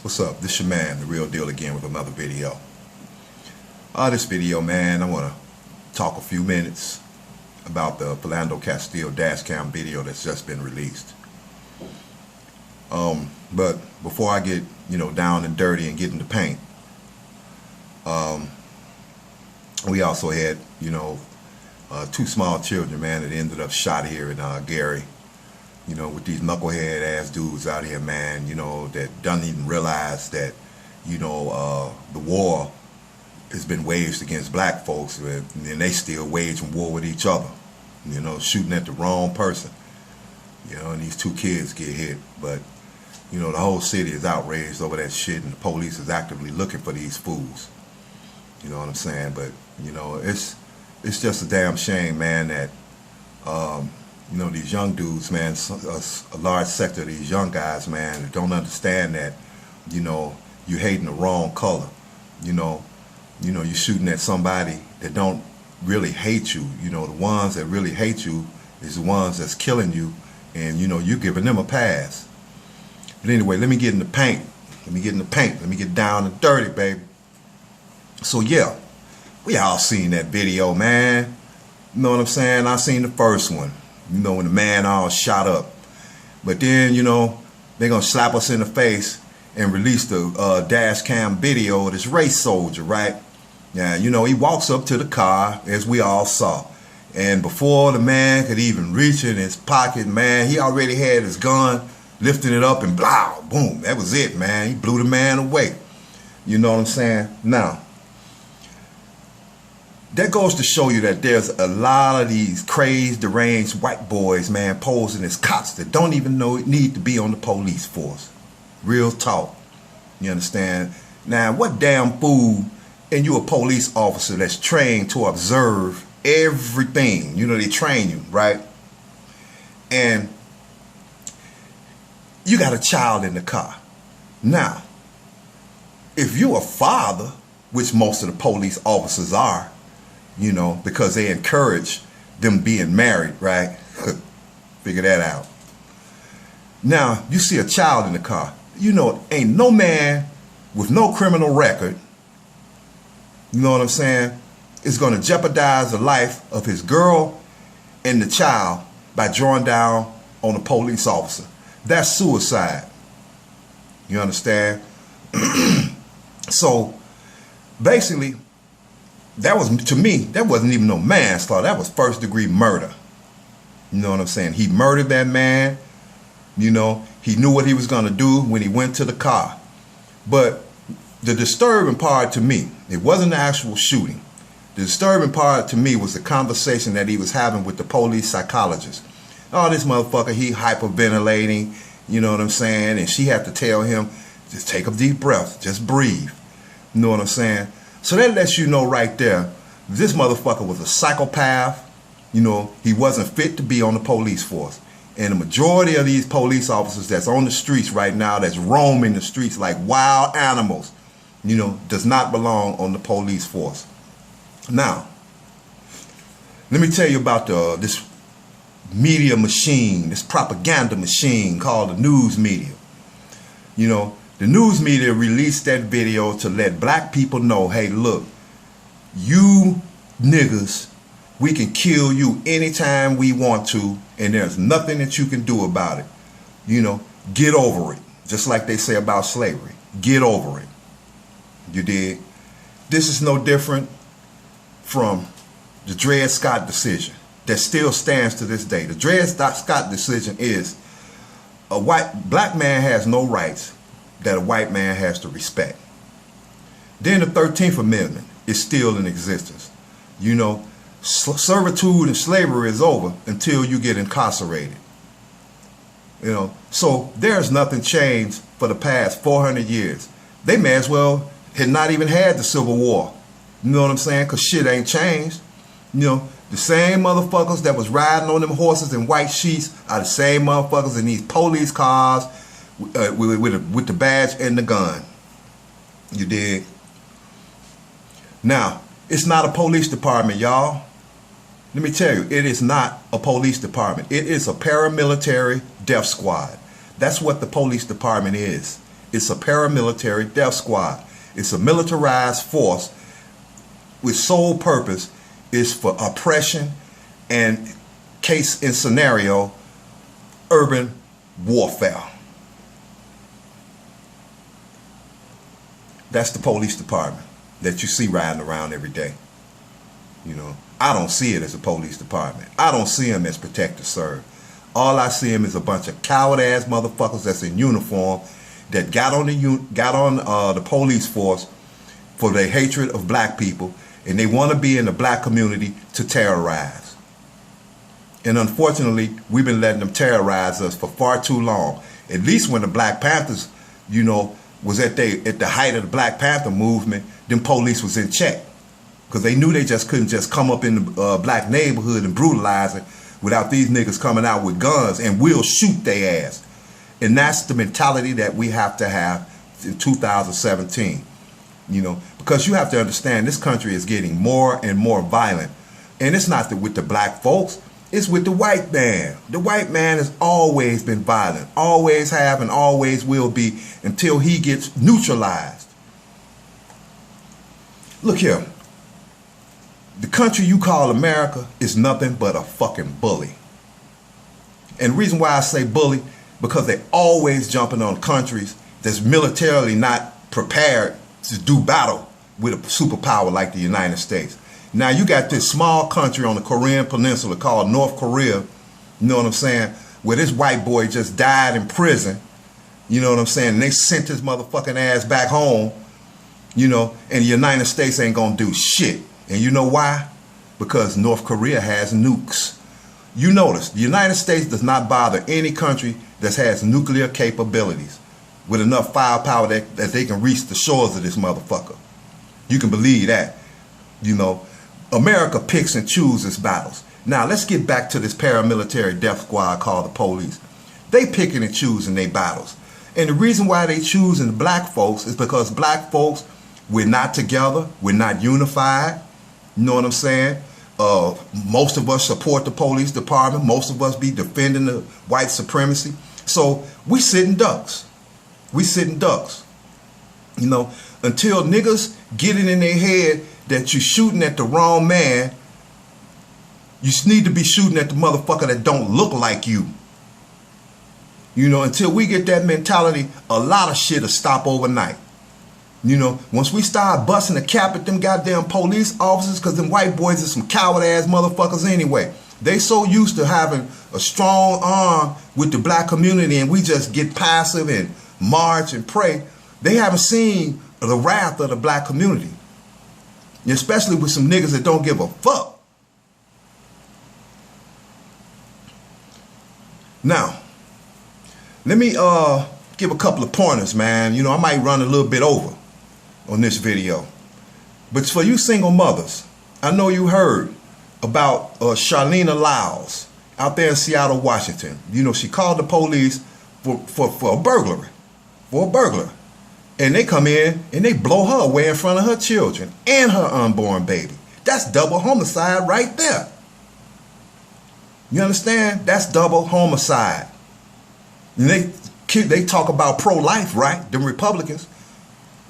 What's up? This your man, The Real Deal, again with another video. This video, man, I want to talk a few minutes about the Philando Castille dash cam video that's just been released. But before I get, down and dirty and get in the paint, we also had, two small children, man, that ended up shot here in Gary. With these knucklehead ass dudes out here, man, that doesn't even realize that, the war has been waged against black folks, and they still waging war with each other, shooting at the wrong person, and these two kids get hit. But, the whole city is outraged over that shit, and the police is actively looking for these fools. You know what I'm saying? But, it's just a damn shame, man, that, these young dudes, man, a large sector of these young guys, man, that don't understand that, you're hating the wrong color. You're shooting at somebody that don't really hate you. The ones that really hate you is the ones that's killing you, and, you're giving them a pass. But anyway, let me get in the paint. Let me get down and dirty, baby. So, yeah, we all seen that video, man. You know what I'm saying? I seen the first one. When the man all shot up. But then, they're going to slap us in the face and release the dash cam video of this race soldier, right? Yeah, he walks up to the car, as we all saw. And before the man could even reach in his pocket, man, he already had his gun, lifting it up, and blah, boom. That was it, man. He blew the man away. You know what I'm saying? Now, that goes to show you that there's a lot of these crazed, deranged white boys, man, posing as cops that don't even need to be on the police force. Real talk. You understand? Now, what damn fool, and you a police officer that's trained to observe everything. They train you, right? And you got a child in the car. Now, if you're a father, which most of the police officers are, because they encourage them being married, right? Figure that out. Now, you see a child in the car. Ain't no man with no criminal record, you know what I'm saying, is going to jeopardize the life of his girl and the child by drawing down on a police officer. That's suicide. You understand? So, basically, that was, to me, that wasn't even no manslaughter. That was first-degree murder. You know what I'm saying? He murdered that man. He knew what he was going to do when he went to the car. But the disturbing part to me, it wasn't the actual shooting. The disturbing part to me was the conversation that he was having with the police psychologist. Oh, this motherfucker, he hyperventilating, you know what I'm saying? And she had to tell him, just take a deep breath, just breathe. You know what I'm saying? So that lets you know right there, this motherfucker was a psychopath. He wasn't fit to be on the police force. And the majority of these police officers that's on the streets right now, that's roaming the streets like wild animals, does not belong on the police force. Now, let me tell you about this media machine, this propaganda machine called the news media. The news media released that video to let black people know, hey, look, you niggas, we can kill you anytime we want to, and there's nothing that you can do about it. Get over it. Just like they say about slavery. Get over it. You dig? This is no different from the Dred Scott decision that still stands to this day. The Dred Scott decision is a black man has no rights that a white man has to respect. Then the 13th Amendment is still in existence. Servitude and slavery is over until you get incarcerated. So there's nothing changed for the past 400 years. They may as well had not even had the Civil War. You know what I'm saying? Because shit ain't changed. The same motherfuckers that was riding on them horses in white sheets are the same motherfuckers in these police cars with the badge and the gun. You dig? Now, it's not a police department, y'all. Let me tell you, it is not a police department. It is a paramilitary death squad. That's what the police department is. It's a paramilitary death squad. It's a militarized force with sole purpose is for oppression and case and scenario urban warfare. That's the police department that you see riding around every day. You know, I don't see it as a police department. I don't see them as protect or serve. All I see them is a bunch of coward-ass motherfuckers that's in uniform that got on the police force for their hatred of black people, and they want to be in the black community to terrorize. And unfortunately, we've been letting them terrorize us for far too long. At least when the Black Panthers, you know, was at the height of the Black Panther movement, them police was in check. Because they knew they just couldn't just come up in the black neighborhood and brutalize it without these niggas coming out with guns and we'll shoot their ass. And that's the mentality that we have to have in 2017. You know, because you have to understand this country is getting more and more violent. And it's not with the black folks, it's with the white man. The white man has always been violent, always have and always will be until he gets neutralized. Look here. The country you call America is nothing but a fucking bully. And the reason why I say bully, because they're always jumping on countries that's militarily not prepared to do battle with a superpower like the United States. Now you got this small country on the Korean Peninsula called North Korea, you know what I'm saying, where this white boy just died in prison, you know what I'm saying, and they sent his motherfucking ass back home, you know, and the United States ain't gonna do shit. And you know why? Because North Korea has nukes. You notice, the United States does not bother any country that has nuclear capabilities with enough firepower that they can reach the shores of this motherfucker. You can believe that. You know, America picks and chooses battles. Now, let's get back to this paramilitary death squad called the police. They picking and choosing their battles. And the reason why they choosing black folks is because black folks, we're not together, we're not unified. You know what I'm saying? Most of us support the police department. Most of us be defending the white supremacy. So we sitting ducks. We sitting ducks. You know, until niggas get it in their head that you're shooting at the wrong man, you need to be shooting at the motherfucker that don't look like you. You know, until we get that mentality, a lot of shit will stop overnight. You know, once we start busting the cap at them goddamn police officers, because them white boys are some coward-ass motherfuckers anyway. They so used to having a strong arm with the black community and we just get passive and march and pray. They haven't seen the wrath of the black community. Especially with some niggas that don't give a fuck. Now, let me give a couple of pointers, man. You know, I might run a little bit over on this video. But for you single mothers, I know you heard about Charlena Lyles out there in Seattle, Washington. You know, she called the police for a burglary. For a burglar. And they come in and they blow her away in front of her children and her unborn baby. That's double homicide right there. You understand? That's double homicide. And they talk about pro-life, right? Them Republicans.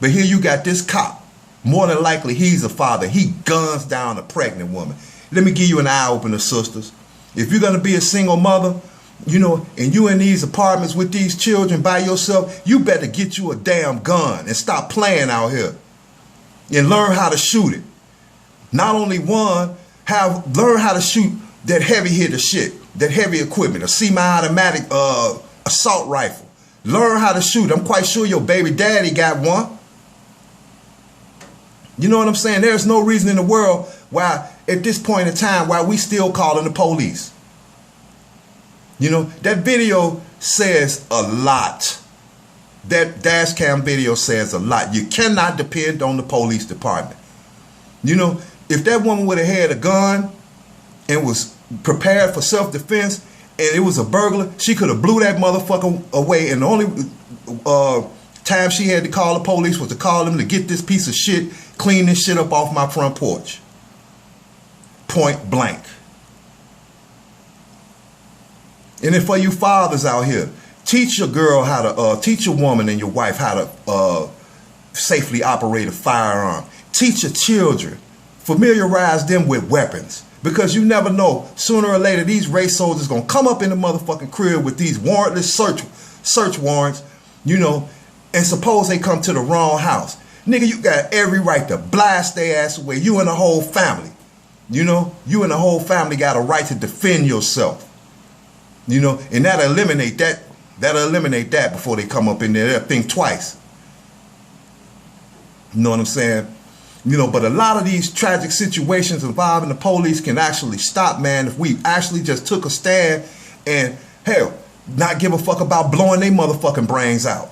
But here you got this cop. More than likely, he's a father. He guns down a pregnant woman. Let me give you an eye-opener, sisters. If you're going to be a single mother, you know, and you in these apartments with these children by yourself, you better get you a damn gun and stop playing out here. And learn how to shoot it. Not only one, learn how to shoot that heavy hitter shit, that heavy equipment, a semi-automatic assault rifle. Learn how to shoot. I'm quite sure your baby daddy got one. You know what I'm saying? There's no reason in the world why, at this point in time, why we still calling the police. You know, that video says a lot. That dash cam video says a lot. You cannot depend on the police department. You know, if that woman would have had a gun and was prepared for self-defense and it was a burglar, she could have blew that motherfucker away. And the only time she had to call the police was to call them to get this piece of shit, clean this shit up off my front porch. Point blank. And then for you fathers out here, Teach your girl how to, teach your woman and your wife how to safely operate a firearm. Teach your children. Familiarize them with weapons. Because you never know, sooner or later, these race soldiers going to come up in the motherfucking crib with these warrantless search warrants, you know, and suppose they come to the wrong house. Nigga, you got every right to blast their ass away. You and the whole family. You know, you and the whole family got a right to defend yourself. You know, and that'll eliminate that. That'll eliminate that before they come up in there. They'll think twice. You know what I'm saying? You know, but a lot of these tragic situations involving the police can actually stop, man, if we actually just took a stand and, hell, not give a fuck about blowing their motherfucking brains out.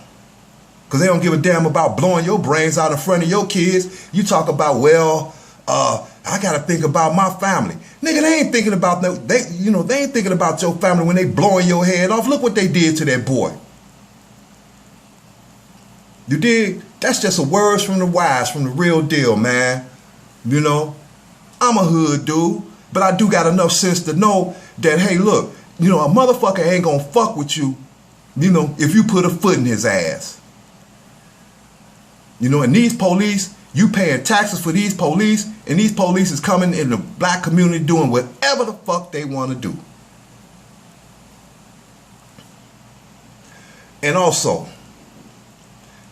Because they don't give a damn about blowing your brains out in front of your kids. You talk about, well, I got to think about my family. Nigga, they ain't thinking about that. They ain't thinking about your family when they blowing your head off. Look what they did to that boy. You dig? That's just a words from the wise, from the real deal, man. You know, I'm a hood dude, but I do got enough sense to know that, hey, look, you know, a motherfucker ain't gonna fuck with you, you know, if you put a foot in his ass. You know, and these police, you paying taxes for these police, and these police is coming in the black community doing whatever the fuck they want to do. And also,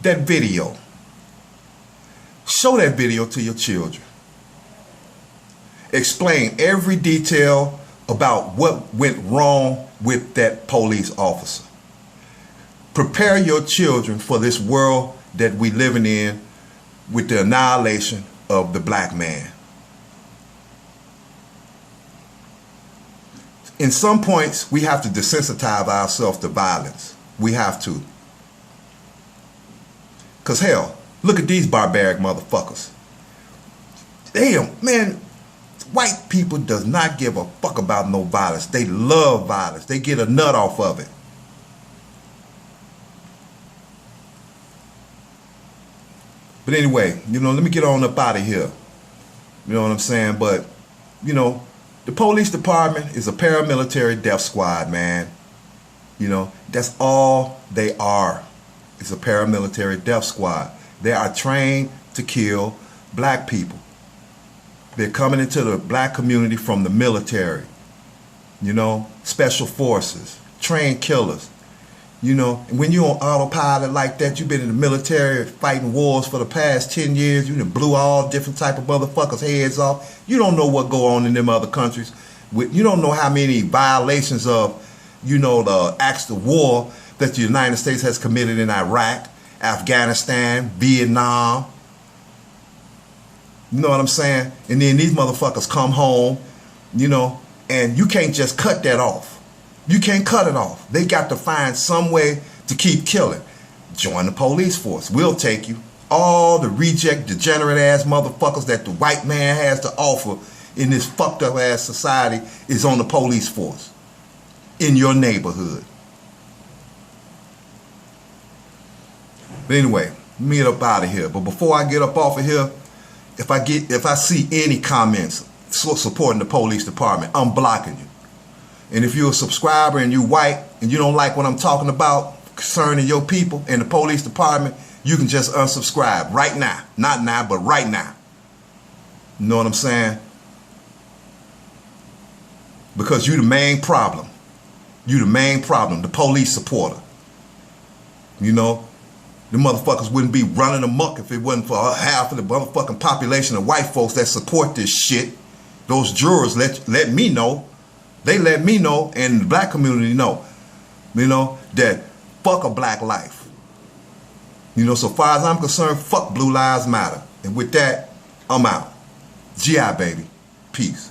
that video. Show that video to your children. Explain every detail about what went wrong with that police officer. Prepare your children for this world that we living in with the annihilation of the black man. In some points, we have to desensitize ourselves to violence. We have to. Because hell, look at these barbaric motherfuckers. Damn, man, white people does not give a fuck about no violence. They love violence. They get a nut off of it. But anyway, you know, let me get on up out of here. You know what I'm saying? But, you know, the police department is a paramilitary death squad, man. You know, that's all they are. It's a paramilitary death squad. They are trained to kill black people. They're coming into the black community from the military. You know, special forces, trained killers. You know, and when you're on autopilot like that, you've been in the military fighting wars for the past 10 years. You done blew all different type of motherfuckers' heads off. You don't know what go on in them other countries. You don't know how many violations of, you know, the acts of war that the United States has committed in Iraq, Afghanistan, Vietnam. You know what I'm saying? And then these motherfuckers come home, you know, and you can't just cut that off. You can't cut it off. They got to find some way to keep killing. Join the police force. We'll take you. All the reject, degenerate ass motherfuckers that the white man has to offer in this fucked up ass society is on the police force in your neighborhood. But anyway, let me get up out of here. But before I get up off of here, if I see any comments supporting the police department, I'm blocking you. And if you're a subscriber and you white and you don't like what I'm talking about concerning your people and the police department, you can just unsubscribe right now. Not now, but right now. You know what I'm saying? Because you the main problem. You the main problem, the police supporter. You know? The motherfuckers wouldn't be running amok if it wasn't for half of the motherfucking population of white folks that support this shit. Those jurors let me know. They let me know, and the black community know, you know, that fuck a black life. You know, so far as I'm concerned, fuck Blue Lives Matter. And with that, I'm out. GI, baby. Peace.